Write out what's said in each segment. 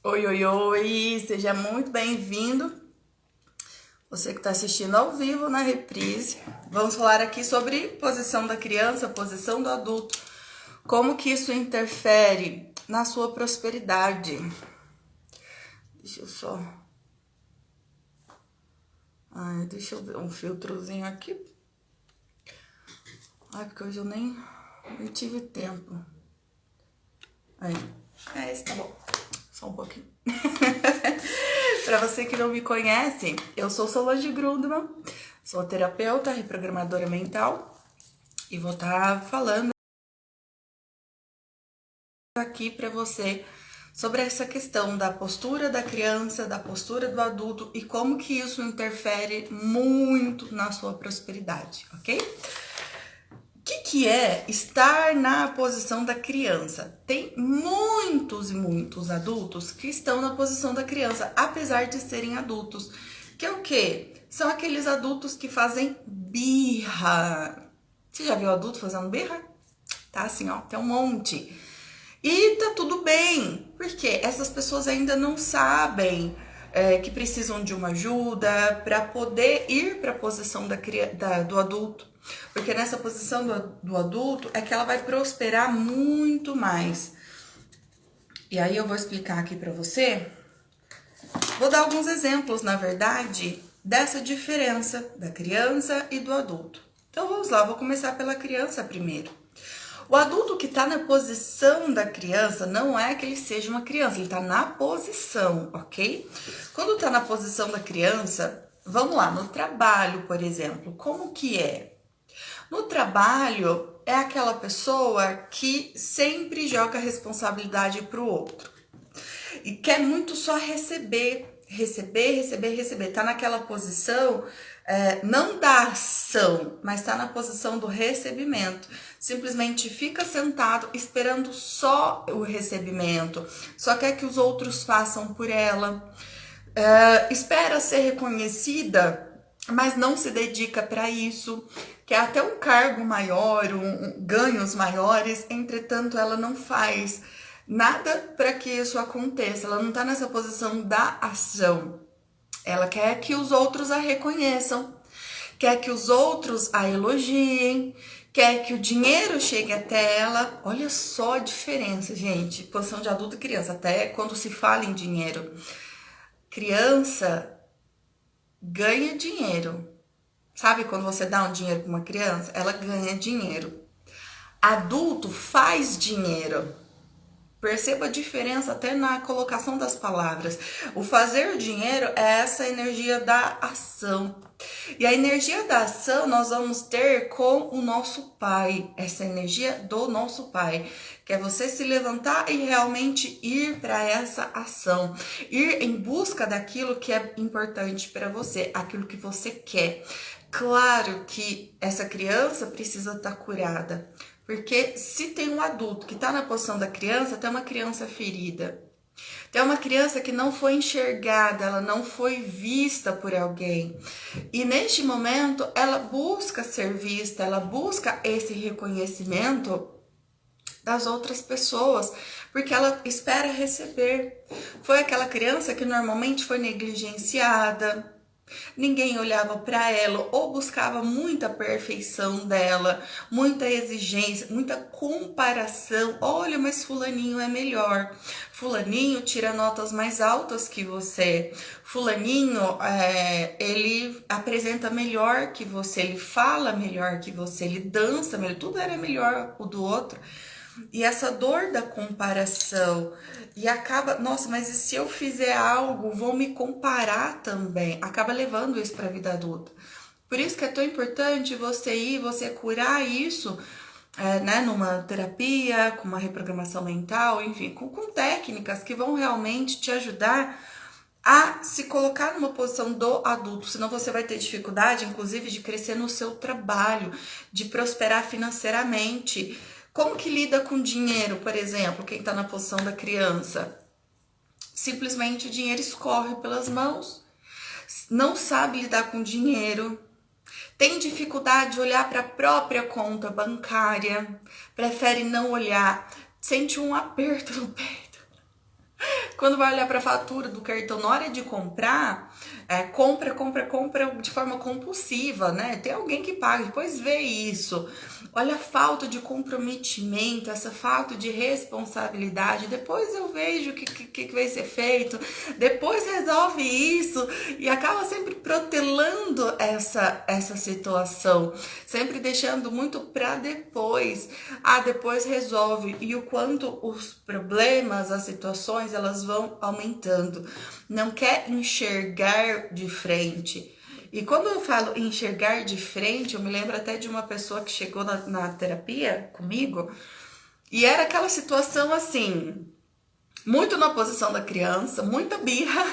Oi, oi, oi, seja muito bem-vindo. Você que está assistindo ao vivo na reprise. Vamos falar aqui sobre posição da criança, posição do adulto. Como que isso interfere na sua prosperidade. Deixa eu só... deixa eu ver um filtrozinho aqui. Porque hoje eu nem tive tempo. Esse tá bom. Só um pouquinho. Para você que não me conhece, eu sou Solange Grundmann, sou terapeuta, reprogramadora mental e vou estar falando aqui para você sobre essa questão da postura da criança, da postura do adulto e como que isso interfere muito na sua prosperidade, ok? O que é estar na posição da criança? Tem muitos e muitos adultos que estão na posição da criança, apesar de serem adultos. Que é o quê? São aqueles adultos que fazem birra. Você já viu adulto fazendo birra? Tá assim, ó, tem um monte. E tá tudo bem, porque essas pessoas ainda não sabem que precisam de uma ajuda para poder ir para a posição do adulto. Porque nessa posição do adulto é que ela vai prosperar muito mais. E aí eu vou explicar aqui para você. Vou dar alguns exemplos, na verdade, dessa diferença da criança e do adulto. Então vamos lá, vou começar pela criança primeiro. O adulto que está na posição da criança não é que ele seja uma criança, ele está na posição, ok? Quando está na posição da criança, vamos lá, no trabalho, por exemplo, como que é? No trabalho, é aquela pessoa que sempre joga a responsabilidade para o outro. E quer muito só receber. Tá naquela posição, não da ação, mas tá na posição do recebimento. Simplesmente fica sentado esperando só o recebimento. Só quer que os outros façam por ela. Espera ser reconhecida, mas não se dedica para isso. Quer até um cargo maior, ganhos maiores, entretanto ela não faz nada para que isso aconteça. Ela não está nessa posição da ação. Ela quer que os outros a reconheçam, quer que os outros a elogiem, quer que o dinheiro chegue até ela. Olha só a diferença, gente. Posição de adulto e criança, até quando se fala em dinheiro. Criança ganha dinheiro. Sabe quando você dá um dinheiro para uma criança? Ela ganha dinheiro. Adulto faz dinheiro. Perceba a diferença até na colocação das palavras. O fazer o dinheiro é essa energia da ação. E a energia da ação nós vamos ter com o nosso pai. Essa energia do nosso pai. Que é você se levantar e realmente ir para essa ação. Ir em busca daquilo que é importante para você. Aquilo que você quer. Claro que essa criança precisa estar curada. Porque se tem um adulto que está na posição da criança, tem uma criança ferida. Tem uma criança que não foi enxergada, ela não foi vista por alguém. E neste momento, ela busca ser vista, ela busca esse reconhecimento das outras pessoas, porque ela espera receber. Foi aquela criança que normalmente foi negligenciada, ninguém olhava para ela ou buscava muita perfeição dela, muita exigência, muita comparação. Olha, mas fulaninho é melhor. Fulaninho tira notas mais altas que você. Fulaninho, ele apresenta melhor que você, ele fala melhor que você, ele dança melhor. Tudo era melhor o do outro. E essa dor da comparação, e acaba, nossa, mas e se eu fizer algo, vão me comparar também, acaba levando isso para a vida adulta. Por isso que é tão importante você curar isso, né, numa terapia, com uma reprogramação mental, enfim, com técnicas que vão realmente te ajudar a se colocar numa posição do adulto, senão você vai ter dificuldade, inclusive, de crescer no seu trabalho, de prosperar financeiramente. Como que lida com dinheiro, por exemplo, quem está na posição da criança? Simplesmente o dinheiro escorre pelas mãos, não sabe lidar com dinheiro, tem dificuldade de olhar para a própria conta bancária, prefere não olhar, sente um aperto no peito. Quando vai olhar para a fatura do cartão, na hora de comprar, compra de forma compulsiva, né? Tem alguém que paga, depois vê isso. Olha a falta de comprometimento, essa falta de responsabilidade. Depois eu vejo o que vai ser feito, depois resolve isso e acaba sempre protelando essa situação, sempre deixando muito para depois. Depois resolve. E o quanto os problemas, as situações, elas vão aumentando. Não quer enxergar de frente. E quando eu falo enxergar de frente, eu me lembro até de uma pessoa que chegou na terapia comigo e era aquela situação assim, muito na posição da criança, muita birra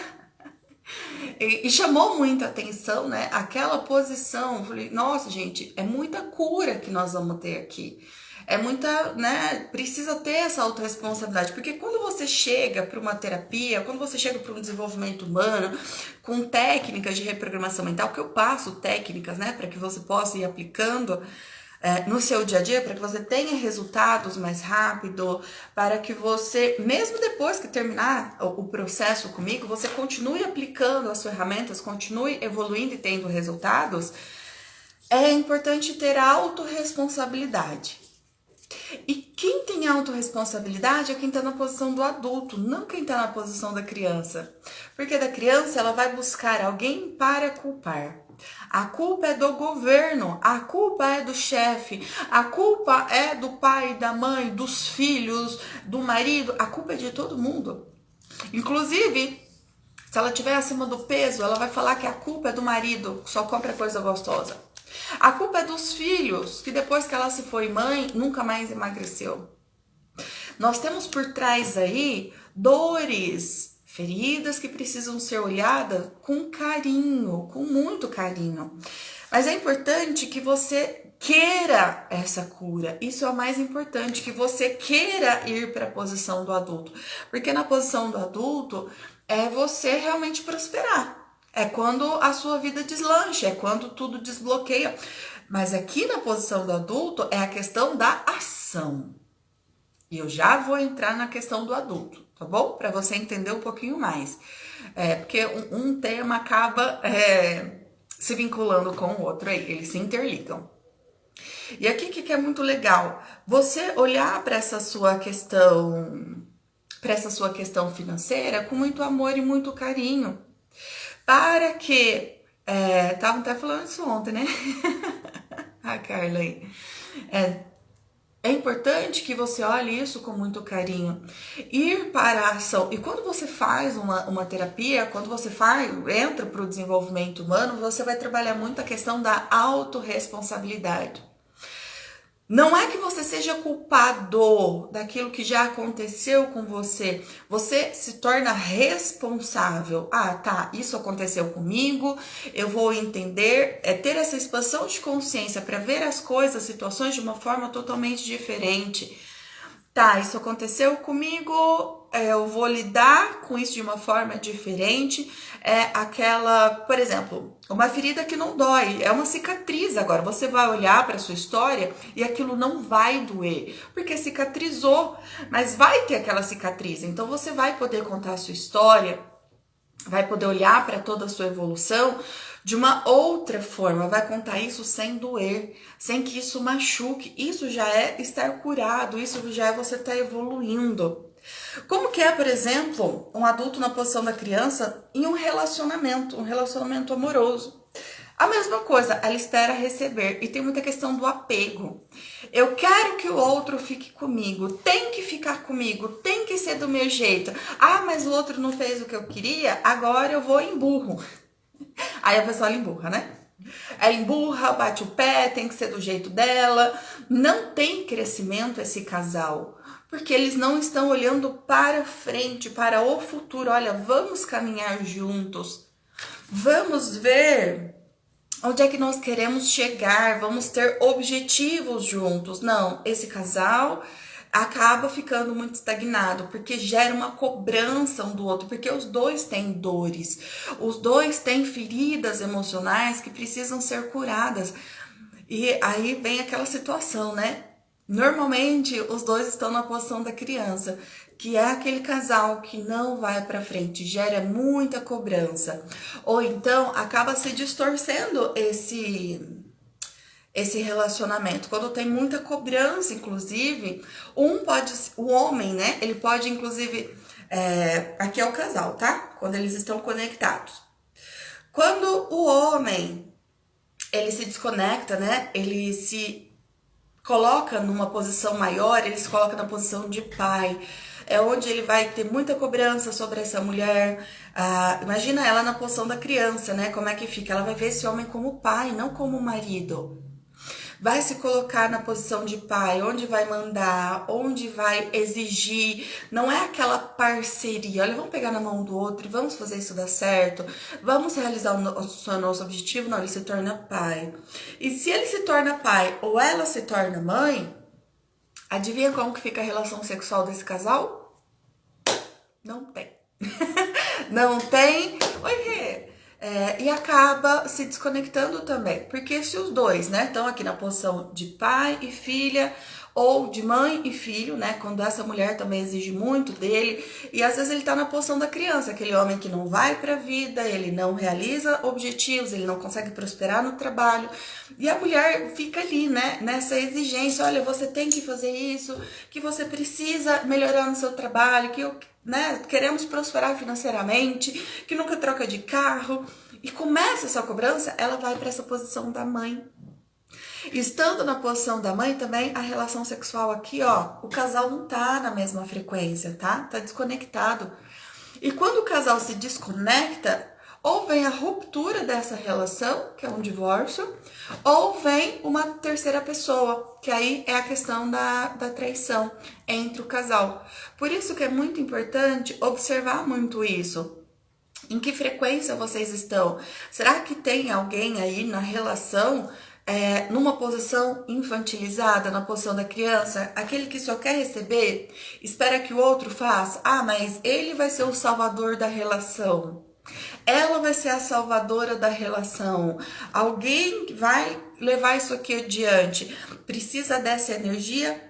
e chamou muita atenção, né? Aquela posição, eu falei, nossa gente, é muita cura que nós vamos ter aqui. É muita, né? Precisa ter essa autorresponsabilidade, porque quando você chega para uma terapia, quando você chega para um desenvolvimento humano, com técnicas de reprogramação mental, que eu passo técnicas, né, para que você possa ir aplicando no seu dia a dia, para que você tenha resultados mais rápido, para que você, mesmo depois que terminar o processo comigo, você continue aplicando as ferramentas, continue evoluindo e tendo resultados. É importante ter autorresponsabilidade. E quem tem autorresponsabilidade é quem está na posição do adulto, não quem está na posição da criança. Porque da criança ela vai buscar alguém para culpar. A culpa é do governo, a culpa é do chefe, a culpa é do pai, da mãe, dos filhos, do marido, a culpa é de todo mundo. Inclusive, se ela estiver acima do peso, ela vai falar que a culpa é do marido, que só compra coisa gostosa. A culpa é dos filhos, que depois que ela se foi mãe, nunca mais emagreceu. Nós temos por trás aí dores, feridas que precisam ser olhadas com carinho, com muito carinho. Mas é importante que você queira essa cura. Isso é o mais importante, que você queira ir para a posição do adulto. Porque na posição do adulto é você realmente prosperar. É quando a sua vida deslancha, é quando tudo desbloqueia. Mas aqui na posição do adulto é a questão da ação. E eu já vou entrar na questão do adulto, tá bom? Para você entender um pouquinho mais. Porque um tema acaba se vinculando com o outro aí, eles se interligam. E aqui o que é muito legal? Você olhar para essa sua questão, financeira com muito amor e muito carinho. Para que, estavam até falando isso ontem, né? A Carla aí. É importante que você olhe isso com muito carinho. Ir para a ação. E quando você faz uma terapia, quando você entra para o desenvolvimento humano, você vai trabalhar muito a questão da autorresponsabilidade. Não é que você seja culpado daquilo que já aconteceu com você. Você se torna responsável. Tá, isso aconteceu comigo, eu vou entender, ter essa expansão de consciência para ver as coisas, situações de uma forma totalmente diferente. Tá, isso aconteceu comigo, eu vou lidar com isso de uma forma diferente. Por exemplo, uma ferida que não dói, é uma cicatriz agora. Você vai olhar para a sua história e aquilo não vai doer, porque cicatrizou, mas vai ter aquela cicatriz. Então você vai poder contar a sua história, vai poder olhar para toda a sua evolução de uma outra forma, vai contar isso sem doer, sem que isso machuque. Isso já é estar curado, isso já é você estar evoluindo. Como que é, por exemplo, um adulto na posição da criança em um relacionamento amoroso? A mesma coisa, ela espera receber e tem muita questão do apego. Eu quero que o outro fique comigo, tem que ficar comigo, tem que ser do meu jeito. Mas o outro não fez o que eu queria, agora eu vou emburro. Aí a pessoa emburra, né? Ela emburra, bate o pé, tem que ser do jeito dela. Não tem crescimento esse casal, porque eles não estão olhando para frente, para o futuro. Olha, vamos caminhar juntos, vamos ver onde é que nós queremos chegar, vamos ter objetivos juntos. Não, esse casal acaba ficando muito estagnado, porque gera uma cobrança um do outro, porque os dois têm dores, os dois têm feridas emocionais que precisam ser curadas. E aí vem aquela situação, né? Normalmente os dois estão na posição da criança. que é aquele casal que não vai para frente, gera muita cobrança, ou então acaba se distorcendo esse relacionamento. Quando tem muita cobrança, inclusive, o homem, né? Ele pode, inclusive, aqui é o casal, tá? Quando eles estão conectados. Quando o homem, ele se desconecta, né? Ele se coloca numa posição maior, ele se coloca na posição de pai. É onde ele vai ter muita cobrança sobre essa mulher. Imagina ela na posição da criança, né? Como é que fica? Ela vai ver esse homem como pai, não como marido. Vai se colocar na posição de pai, onde vai mandar, onde vai exigir. Não é aquela parceria. Olha, vamos pegar na mão do outro e vamos fazer isso dar certo. Vamos realizar o nosso objetivo. Não, ele se torna pai. E se ele se torna pai ou ela se torna mãe, adivinha como que fica a relação sexual desse casal? Não tem. Não tem. Oi, Rê. E acaba se desconectando também. Porque se os dois, né, estão aqui na posição de pai e filha, ou de mãe e filho, né, quando essa mulher também exige muito dele, e às vezes ele tá na posição da criança, aquele homem que não vai pra vida, ele não realiza objetivos, ele não consegue prosperar no trabalho, e a mulher fica ali, né, nessa exigência, olha, você tem que fazer isso, que você precisa melhorar no seu trabalho, que queremos prosperar financeiramente, que nunca troca de carro. E começa essa cobrança, ela vai para essa posição da mãe. Estando na posição da mãe também, a relação sexual aqui, ó, o casal não tá na mesma frequência, tá? Tá desconectado. E quando o casal se desconecta, ou vem a ruptura dessa relação, que é um divórcio, ou vem uma terceira pessoa, que aí é a questão da traição entre o casal. Por isso que é muito importante observar muito isso. Em que frequência vocês estão? Será que tem alguém aí na relação numa posição infantilizada, na posição da criança, aquele que só quer receber, espera que o outro faça? Ah, mas ele vai ser o salvador da relação. Ela vai ser a salvadora da relação. Alguém vai levar isso aqui adiante. Precisa dessa energia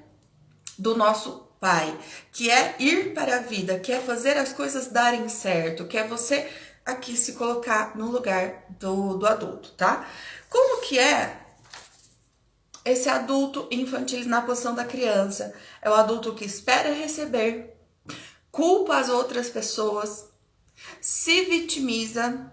do nosso pai, que é ir para a vida, que é fazer as coisas darem certo, que é você aqui se colocar no lugar do adulto, tá? Como que é esse adulto infantil na posição da criança? É o adulto que espera receber, culpa as outras pessoas, se vitimiza.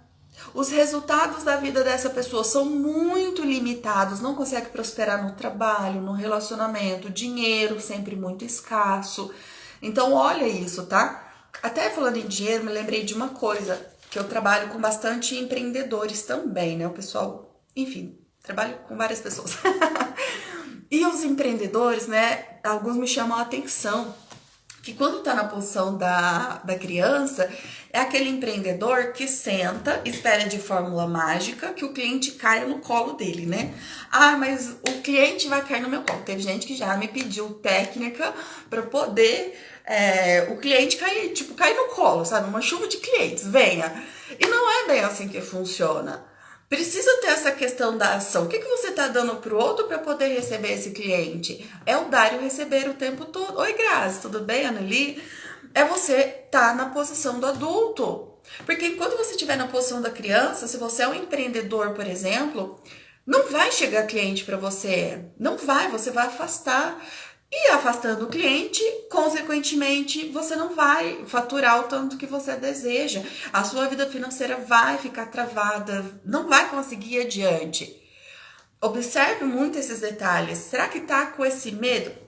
Os resultados da vida dessa pessoa são muito limitados, não consegue prosperar no trabalho, no relacionamento, dinheiro sempre muito escasso. Então olha isso, tá? Até falando em dinheiro, me lembrei de uma coisa, que eu trabalho com bastante empreendedores também, né? O pessoal, enfim, trabalho com várias pessoas. E os empreendedores, né, alguns me chamam a atenção, que quando tá na posição da criança, é aquele empreendedor que senta, espera de fórmula mágica que o cliente caia no colo dele, né? Ah, mas o cliente vai cair no meu colo. Teve gente que já me pediu técnica para poder o cliente cair no colo, sabe? Uma chuva de clientes, venha. E não é bem assim que funciona. Precisa ter essa questão da ação. O que você está dando para o outro para poder receber esse cliente? É o dar e o receber o tempo todo. Oi, Grazi, tudo bem, Anneli? É você estar na posição do adulto. Porque enquanto você estiver na posição da criança, se você é um empreendedor, por exemplo, não vai chegar cliente para você. Não vai, você vai afastar. E afastando o cliente, consequentemente, você não vai faturar o tanto que você deseja. A sua vida financeira vai ficar travada, não vai conseguir ir adiante. Observe muito esses detalhes. Será que tá com esse medo?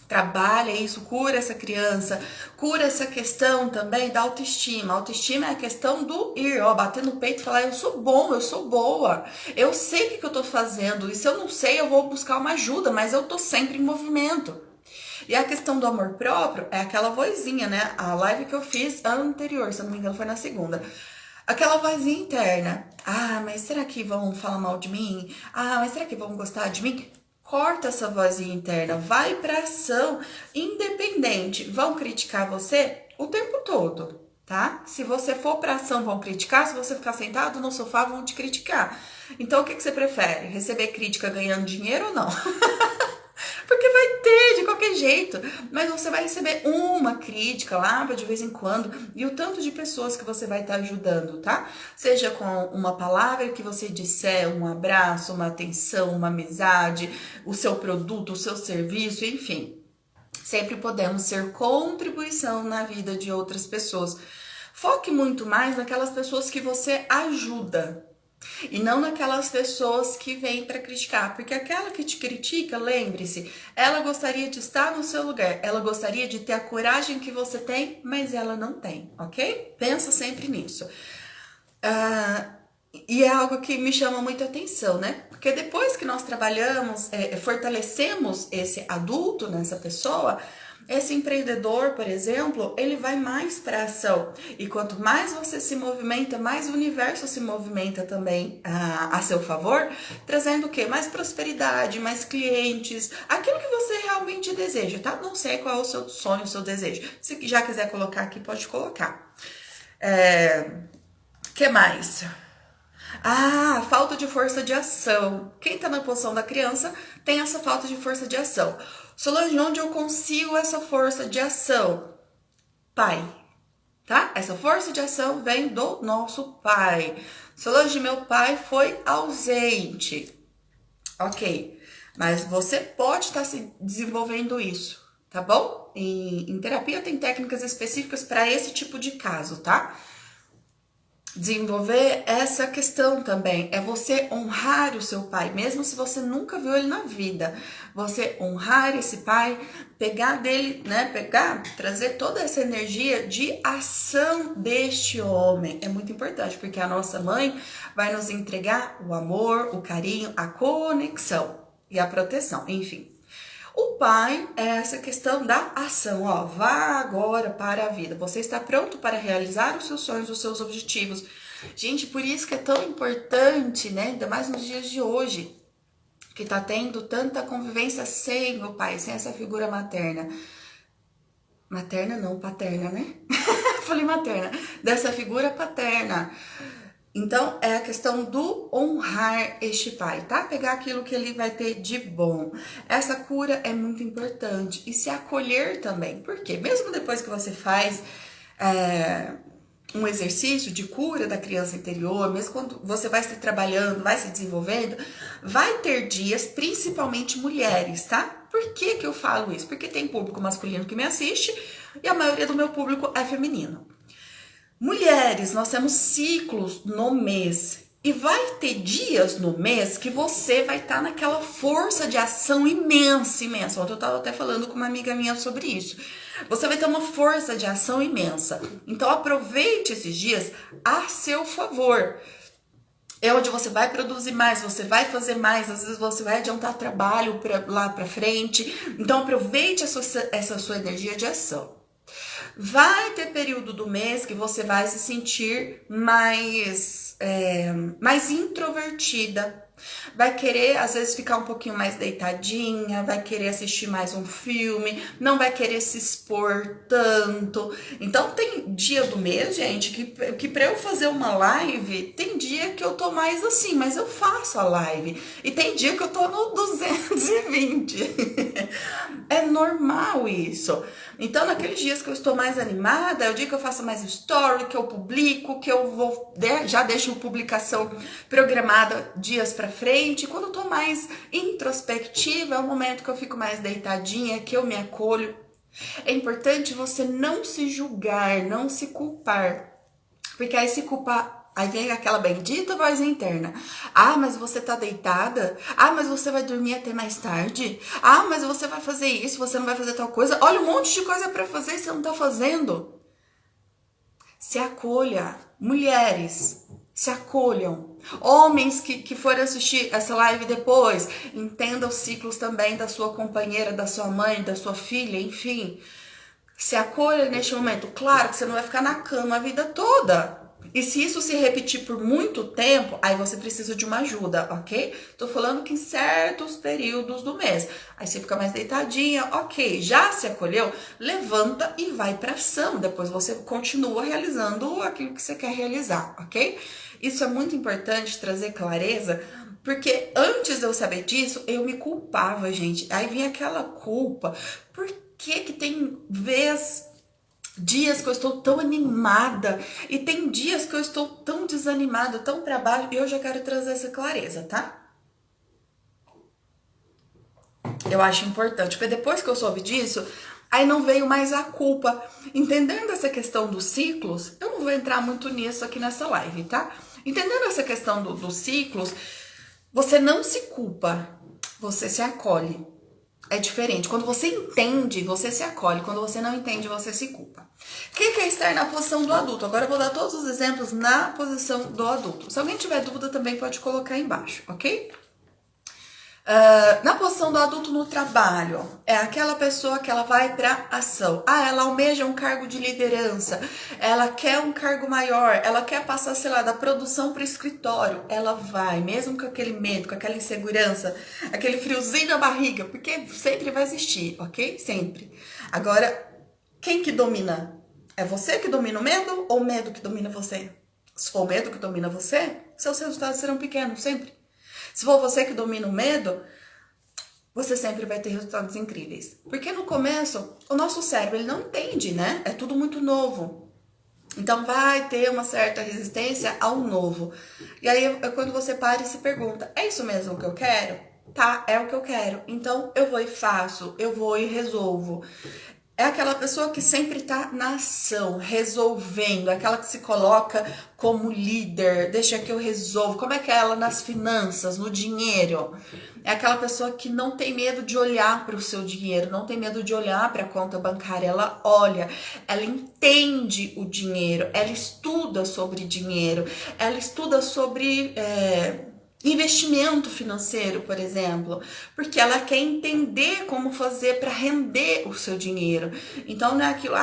Trabalha isso, cura essa criança, cura essa questão também da autoestima. A autoestima é a questão do bater no peito e falar, eu sou bom, eu sou boa, eu sei o que eu tô fazendo, e se eu não sei, eu vou buscar uma ajuda, mas eu tô sempre em movimento. E a questão do amor próprio é aquela vozinha, né? A live que eu fiz ano anterior, se eu não me engano, foi na segunda. Aquela vozinha interna. Ah, mas será que vão falar mal de mim? Ah, mas será que vão gostar de mim? Corta essa vozinha interna, vai pra ação, independente. Vão criticar você o tempo todo, tá? Se você for pra ação, vão criticar. Se você ficar sentado no sofá, vão te criticar. Então, o que você prefere? Receber crítica ganhando dinheiro ou não? Porque vai ter de qualquer jeito, mas você vai receber uma crítica lá de vez em quando, e o tanto de pessoas que você vai estar ajudando, tá? Seja com uma palavra que você disser, um abraço, uma atenção, uma amizade, o seu produto, o seu serviço, enfim. Sempre podemos ser contribuição na vida de outras pessoas. Foque muito mais naquelas pessoas que você ajuda e não naquelas pessoas que vêm para criticar, porque aquela que te critica, lembre-se, ela gostaria de estar no seu lugar, ela gostaria de ter a coragem que você tem, mas ela não tem, ok? Pensa sempre nisso. E é algo que me chama muita atenção, né? Porque depois que nós trabalhamos, fortalecemos esse adulto nessa pessoa, esse empreendedor, por exemplo, ele vai mais para a ação. E quanto mais você se movimenta, mais o universo se movimenta também a seu favor, trazendo o quê? Mais prosperidade, mais clientes, aquilo que você realmente deseja, tá? Não sei qual é o seu sonho, o seu desejo. Se já quiser colocar aqui, pode colocar. Que mais? Falta de força de ação. Quem tá na posição da criança tem essa falta de força de ação. Solange, onde eu consigo essa força de ação? Pai, tá? Essa força de ação vem do nosso pai. Solange, meu pai foi ausente. Ok, mas você pode estar se desenvolvendo isso, tá bom? Em terapia tem técnicas específicas para esse tipo de caso, tá? Desenvolver essa questão também, é você honrar o seu pai, mesmo se você nunca viu ele na vida, você honrar esse pai, pegar dele, né, trazer toda essa energia de ação deste homem, é muito importante, porque a nossa mãe vai nos entregar o amor, o carinho, a conexão e a proteção, enfim. O pai é essa questão da ação, ó, vá agora para a vida. Você está pronto para realizar os seus sonhos, os seus objetivos. Gente, por isso que é tão importante, né, ainda mais nos dias de hoje, que tá tendo tanta convivência sem o pai, sem essa figura materna. Materna não, paterna, né? Falei materna. Dessa figura paterna. Então, é a questão do honrar este pai, tá? Pegar aquilo que ele vai ter de bom. Essa cura é muito importante. E se acolher também. Por quê? Mesmo depois que você faz um exercício de cura da criança interior, mesmo quando você vai se trabalhando, vai se desenvolvendo, vai ter dias, principalmente mulheres, tá? Por que que eu falo isso? Porque tem público masculino que me assiste e a maioria do meu público é feminino. Mulheres, nós temos ciclos no mês e vai ter dias no mês que você vai estar naquela força de ação imensa. Ontem eu estava até falando com uma amiga minha sobre isso. Você vai ter uma força de ação imensa. Então aproveite esses dias a seu favor. É onde você vai produzir mais, você vai fazer mais, às vezes você vai adiantar trabalho lá para frente. Então aproveite essa sua energia de ação. Vai ter período do mês que você vai se sentir mais introvertida. Vai querer, às vezes, ficar um pouquinho mais deitadinha, vai querer assistir mais um filme, não vai querer se expor tanto. Então, tem dia do mês, gente, que pra eu fazer uma live, tem dia que eu tô mais assim, mas eu faço a live. E tem dia que eu tô no 220. É normal isso. Então, naqueles dias que eu estou mais animada, é o dia que eu faço mais story, que eu publico, que eu já deixo publicação programada dias pra frente. Quando eu tô mais introspectiva, é o momento que eu fico mais deitadinha, que eu me acolho. É importante você não se julgar, não se culpar. Porque aí se culpar, aí vem aquela bendita voz interna. Ah, mas você tá deitada? Ah, mas você vai dormir até mais tarde? Ah, mas você vai fazer isso, você não vai fazer tal coisa? Olha um monte de coisa pra fazer e você não tá fazendo. Se acolha. Mulheres, se acolham. Homens que forem assistir essa live depois, entenda os ciclos também da sua companheira, da sua mãe, da sua filha, enfim. Se acolha neste momento. Claro que você não vai ficar na cama a vida toda. E se isso se repetir por muito tempo, aí você precisa de uma ajuda, ok? Tô falando que em certos períodos do mês. Aí você fica mais deitadinha, ok. Já se acolheu? Levanta e vai pra ação. Depois você continua realizando aquilo que você quer realizar, ok? Isso é muito importante, trazer clareza, porque antes de eu saber disso, eu me culpava, gente. Aí vinha aquela culpa. Por que que tem dias que eu estou tão animada e tem dias que eu estou tão desanimada, tão para baixo, e eu já quero trazer essa clareza, tá? Eu acho importante, porque depois que eu soube disso, aí não veio mais a culpa. Entendendo essa questão dos ciclos, eu não vou entrar muito nisso aqui nessa live, tá? Entendendo essa questão dos ciclos, você não se culpa, você se acolhe. É diferente. Quando você entende, você se acolhe. Quando você não entende, você se culpa. O que é estar na posição do adulto? Agora eu vou dar todos os exemplos na posição do adulto. Se alguém tiver dúvida, também pode colocar aí embaixo, ok? Na posição do adulto no trabalho, é aquela pessoa que ela vai para ação. Ela almeja um cargo de liderança, ela quer um cargo maior, ela quer passar, sei lá, da produção para o escritório. Ela vai, mesmo com aquele medo, com aquela insegurança, aquele friozinho na barriga, porque sempre vai existir, ok? Sempre. Agora, quem que domina? É você que domina o medo ou o medo que domina você? Se for o medo que domina você, seus resultados serão pequenos, sempre. Se for você que domina o medo, você sempre vai ter resultados incríveis. Porque no começo, o nosso cérebro ele não entende, né? É tudo muito novo. Então vai ter uma certa resistência ao novo. E aí é quando você para e se pergunta, é isso mesmo que eu quero? Tá, é o que eu quero. Então eu vou e faço, eu vou e resolvo. É aquela pessoa que sempre tá na ação, resolvendo, é aquela que se coloca como líder, deixa que eu resolvo. Como é que é ela nas finanças, no dinheiro? É aquela pessoa que não tem medo de olhar para o seu dinheiro, não tem medo de olhar para a conta bancária. Ela olha, ela entende o dinheiro, ela estuda sobre dinheiro, ela estuda sobre investimento financeiro, por exemplo, porque ela quer entender como fazer para render o seu dinheiro. Então não é aquilo,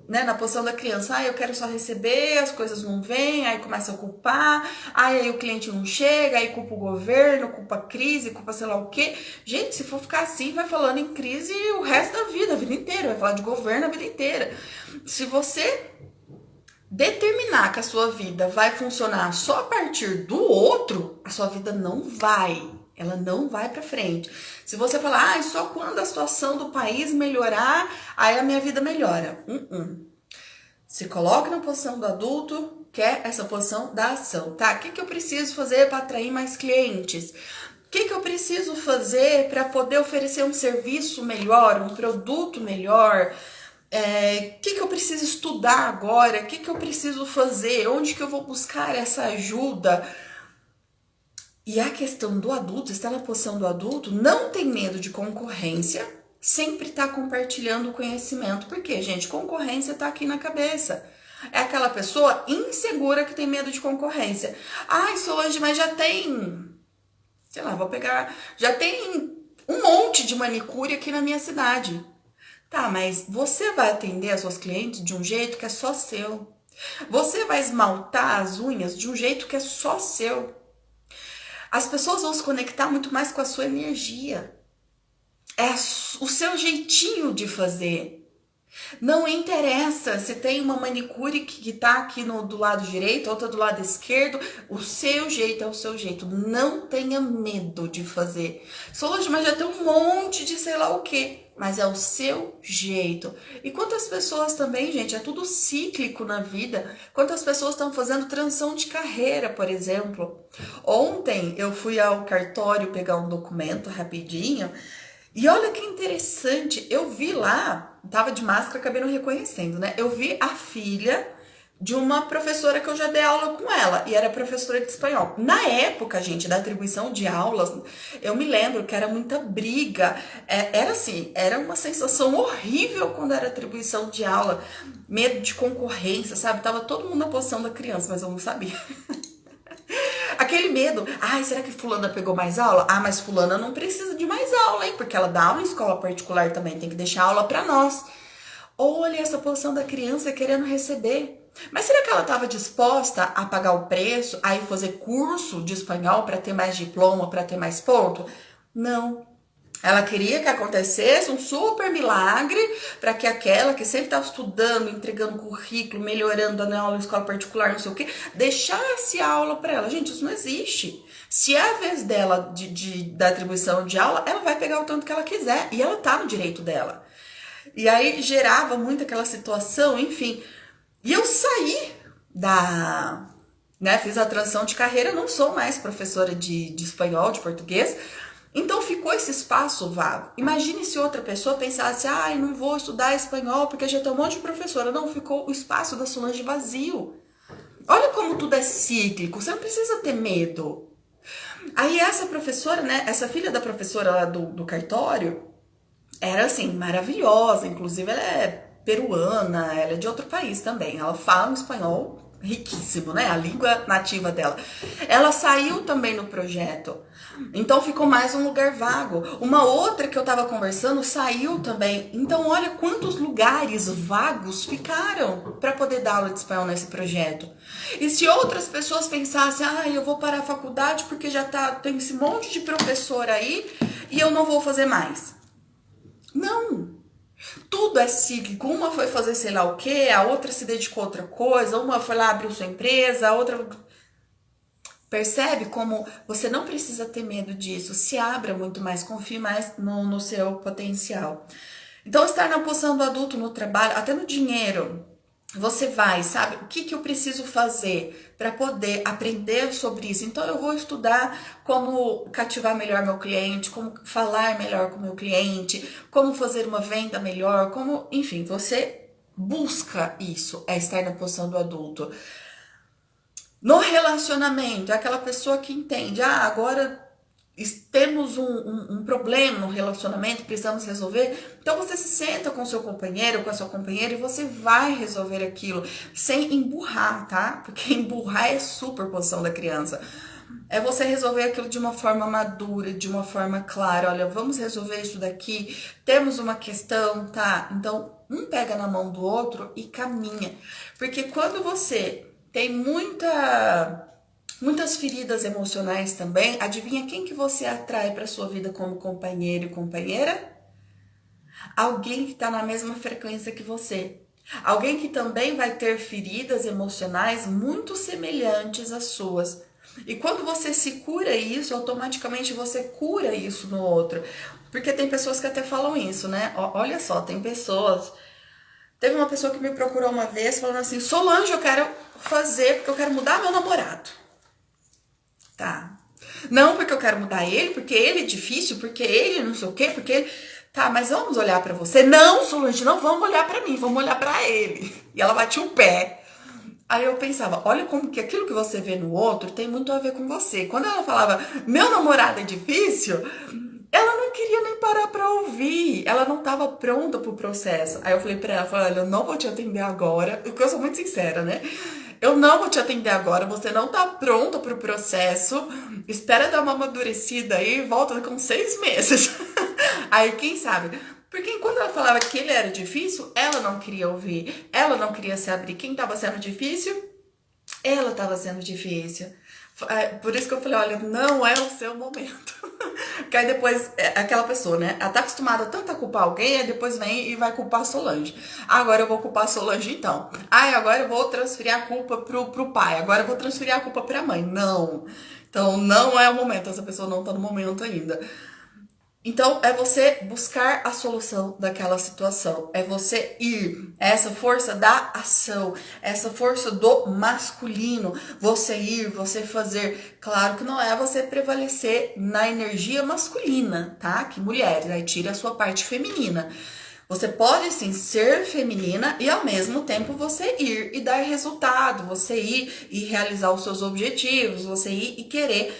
né, na posição da criança, eu quero só receber, as coisas não vêm, aí começa a culpar, aí o cliente não chega, aí culpa o governo, culpa a crise, culpa sei lá o quê. Gente, se for ficar assim, vai falando em crise o resto da vida, a vida inteira, vai falar de governo a vida inteira. Se você determinar que a sua vida vai funcionar só a partir do outro, a sua vida não vai. Ela não vai para frente. Se você falar, só quando a situação do país melhorar, aí a minha vida melhora. Se coloque na posição do adulto, que é essa posição da ação, tá? O que eu preciso fazer para atrair mais clientes? O que eu preciso fazer para poder oferecer um serviço melhor, um produto melhor? O que eu preciso estudar agora? O que eu preciso fazer? Onde que eu vou buscar essa ajuda? E a questão do adulto, estar na posição do adulto, não tem medo de concorrência, sempre tá compartilhando o conhecimento. Por quê, gente? Concorrência tá aqui na cabeça. É aquela pessoa insegura que tem medo de concorrência. Solange, mas já tem, sei lá, já tem um monte de manicure aqui na minha cidade. Tá, mas você vai atender as suas clientes de um jeito que é só seu. Você vai esmaltar as unhas de um jeito que é só seu. As pessoas vão se conectar muito mais com a sua energia. É o seu jeitinho de fazer. Não interessa se tem uma manicure que tá aqui do lado direito, outra do lado esquerdo. O seu jeito é o seu jeito. Não tenha medo de fazer. Solange, mas já tem um monte de sei lá o quê. Mas é o seu jeito. E quantas pessoas também, gente, é tudo cíclico na vida. Quantas pessoas estão fazendo transição de carreira, por exemplo. Ontem eu fui ao cartório pegar um documento rapidinho. E olha que interessante, eu vi lá, tava de máscara, acabei não reconhecendo, né? Eu vi a filha de uma professora que eu já dei aula com ela, e era professora de espanhol. Na época, gente, da atribuição de aulas, eu me lembro que era muita briga, era assim, era uma sensação horrível quando era atribuição de aula, medo de concorrência, sabe? Tava todo mundo na posição da criança, mas eu não sabia. Aquele medo, será que fulana pegou mais aula? Mas fulana não precisa de mais aula, hein? Porque ela dá aula em escola particular também, tem que deixar aula pra nós. Olha essa posição da criança querendo receber. Mas será que ela estava disposta a pagar o preço, a ir fazer curso de espanhol para ter mais diploma, para ter mais ponto? Não. Ela queria que acontecesse um super milagre para que aquela que sempre estava estudando, entregando currículo, melhorando, dando aula em escola particular, não sei o quê, deixasse aula para ela. Gente, isso não existe. Se é a vez dela da atribuição de aula, ela vai pegar o tanto que ela quiser e ela tá no direito dela. E aí gerava muito aquela situação, enfim. E eu saí fiz a transição de carreira, não sou mais professora de espanhol, de português, então ficou esse espaço vago. Imagine se outra pessoa pensasse, não vou estudar espanhol porque já tem um monte de professora. Não, ficou o espaço da Solange vazio. Olha como tudo é cíclico, você não precisa ter medo. Aí essa professora, essa filha da professora lá do cartório, era assim, maravilhosa, inclusive ela é peruana, ela é de outro país também, ela fala um espanhol riquíssimo, a língua nativa dela. Ela saiu também no projeto, então ficou mais um lugar vago. Uma outra que eu tava conversando saiu também, então olha quantos lugares vagos ficaram para poder dar aula de espanhol nesse projeto. E se outras pessoas pensassem, eu vou parar a faculdade porque já tem esse monte de professor aí e eu não vou fazer mais. Não, tudo é cíclico. Uma foi fazer sei lá o que, a outra se dedicou a outra coisa, uma foi lá abrir sua empresa, a outra... Percebe como você não precisa ter medo disso, se abra muito mais, confie mais no seu potencial. Então, estar na posição do adulto no trabalho, até no dinheiro, você vai, sabe, o que eu preciso fazer para poder aprender sobre isso? Então eu vou estudar como cativar melhor meu cliente, como falar melhor com meu cliente, como fazer uma venda melhor, enfim, você busca isso, é estar na posição do adulto. No relacionamento, é aquela pessoa que entende, agora temos um problema no relacionamento, precisamos resolver. Então você se senta com o seu companheiro, com a sua companheira e você vai resolver aquilo sem emburrar, tá? Porque emburrar é superposição da criança. É você resolver aquilo de uma forma madura, de uma forma clara. Olha, vamos resolver isso daqui, temos uma questão, tá? Então um pega na mão do outro e caminha. Porque quando você tem muitas feridas emocionais também, adivinha quem que você atrai para sua vida como companheiro e companheira? Alguém que está na mesma frequência que você. Alguém que também vai ter feridas emocionais muito semelhantes às suas. E quando você se cura isso, automaticamente você cura isso no outro. Porque tem pessoas que até falam isso, Olha só, tem pessoas... Teve uma pessoa que me procurou uma vez falando assim, Solange, eu quero fazer porque eu quero mudar meu namorado. Tá. Não porque eu quero mudar ele, porque ele é difícil, porque ele não sei o quê, porque ele... Tá, mas vamos olhar pra você. Não, Solange, não vamos olhar pra mim, vamos olhar pra ele. E ela batia o pé. Aí eu pensava, olha como que aquilo que você vê no outro tem muito a ver com você. Quando ela falava, meu namorado é difícil, ela não queria nem parar pra ouvir. Ela não tava pronta pro processo. Aí eu falei pra ela, olha, eu não vou te atender agora, porque eu sou muito sincera, Eu não vou te atender agora, você não tá pronta pro processo. Espera dar uma amadurecida aí e volta com 6 meses. Aí, quem sabe? Porque enquanto ela falava que ele era difícil, ela não queria ouvir. Ela não queria se abrir. Quem tava sendo difícil? Ela tava sendo difícil. Por isso que eu falei, olha, não é o seu momento. Porque aí depois, aquela pessoa, ela tá acostumada tanto a culpar alguém, aí depois vem e vai culpar a Solange. Agora eu vou culpar a Solange então. Agora eu vou transferir a culpa pro pai. Agora eu vou transferir a culpa pra mãe. Não. Então não é o momento, essa pessoa não tá no momento ainda. Então, é você buscar a solução daquela situação. É você ir. É essa força da ação. Essa força do masculino. Você ir, você fazer. Claro que não é você prevalecer na energia masculina, tá? Que mulheres, aí tira a sua parte feminina. Você pode, sim, ser feminina e, ao mesmo tempo, você ir e dar resultado. Você ir e realizar os seus objetivos. Você ir e querer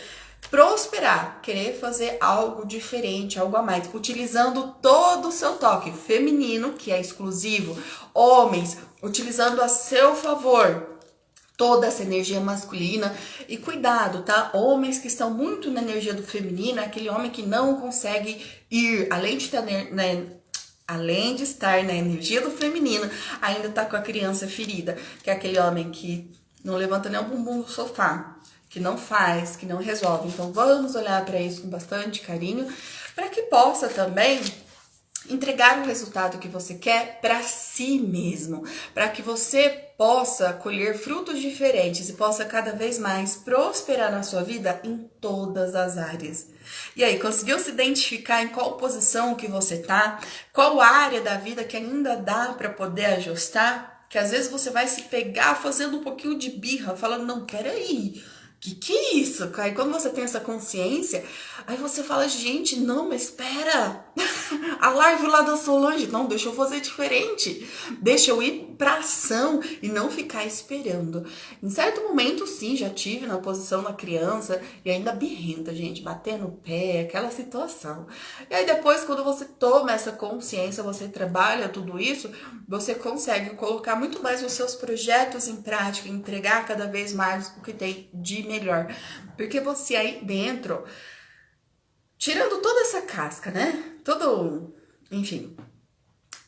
prosperar, querer fazer algo diferente, algo a mais, utilizando todo o seu toque feminino, que é exclusivo, homens, utilizando a seu favor toda essa energia masculina. E cuidado, tá? Homens que estão muito na energia do feminino, é aquele homem que não consegue ir, além de estar além de estar na energia do feminino, ainda tá com a criança ferida, que é aquele homem que não levanta nem o bumbum do sofá, que não faz, que não resolve. Então vamos olhar para isso com bastante carinho, para que possa também entregar o resultado que você quer para si mesmo, para que você possa colher frutos diferentes e possa cada vez mais prosperar na sua vida em todas as áreas. E aí, conseguiu se identificar em qual posição que você tá? Qual área da vida que ainda dá para poder ajustar? Que às vezes você vai se pegar fazendo um pouquinho de birra, falando, não, peraí, que é isso? Aí quando você tem essa consciência, aí você fala, gente, não, mas espera, a live lá da Solange, não, deixa eu fazer diferente, deixa eu ir pra ação e não ficar esperando. Em certo momento, sim, já tive na posição da criança e ainda birrenta, gente, bater no pé, aquela situação. E aí depois, quando você toma essa consciência, você trabalha tudo isso, você consegue colocar muito mais os seus projetos em prática, entregar cada vez mais o que tem de melhor. Porque você aí dentro, tirando toda essa casca, né? Enfim,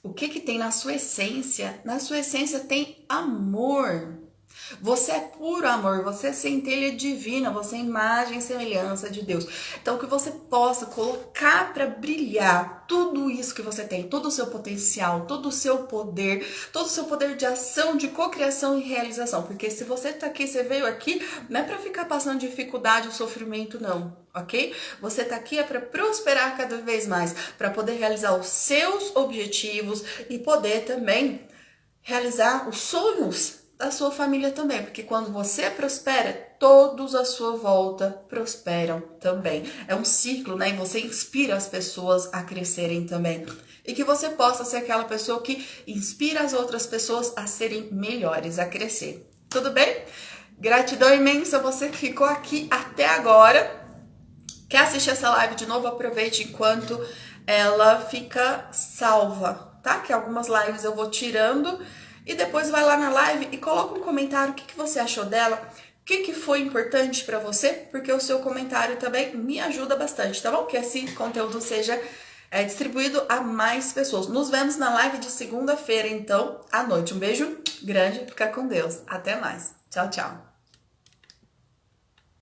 o que tem na sua essência? Na sua essência tem amor. Você é puro amor, você é centelha divina, você é imagem e semelhança de Deus. Então que você possa colocar para brilhar tudo isso que você tem, todo o seu potencial, todo o seu poder de ação, de cocriação e realização. Porque se você tá aqui, você veio aqui, não é para ficar passando dificuldade ou sofrimento não, ok? Você tá aqui é para prosperar cada vez mais, para poder realizar os seus objetivos e poder também realizar os sonhos da sua família também, porque quando você prospera, todos à sua volta prosperam também. É um ciclo, né? E você inspira as pessoas a crescerem também. E que você possa ser aquela pessoa que inspira as outras pessoas a serem melhores, a crescer. Tudo bem? Gratidão imensa você que ficou aqui até agora. Quer assistir essa live de novo? Aproveite enquanto ela fica salva, tá? Que algumas lives eu vou tirando. E depois vai lá na live e coloca um comentário, o que você achou dela, o que foi importante para você, porque o seu comentário também me ajuda bastante, tá bom? Que esse conteúdo seja distribuído a mais pessoas. Nos vemos na live de segunda-feira, então, à noite. Um beijo grande, fica com Deus. Até mais. Tchau, tchau.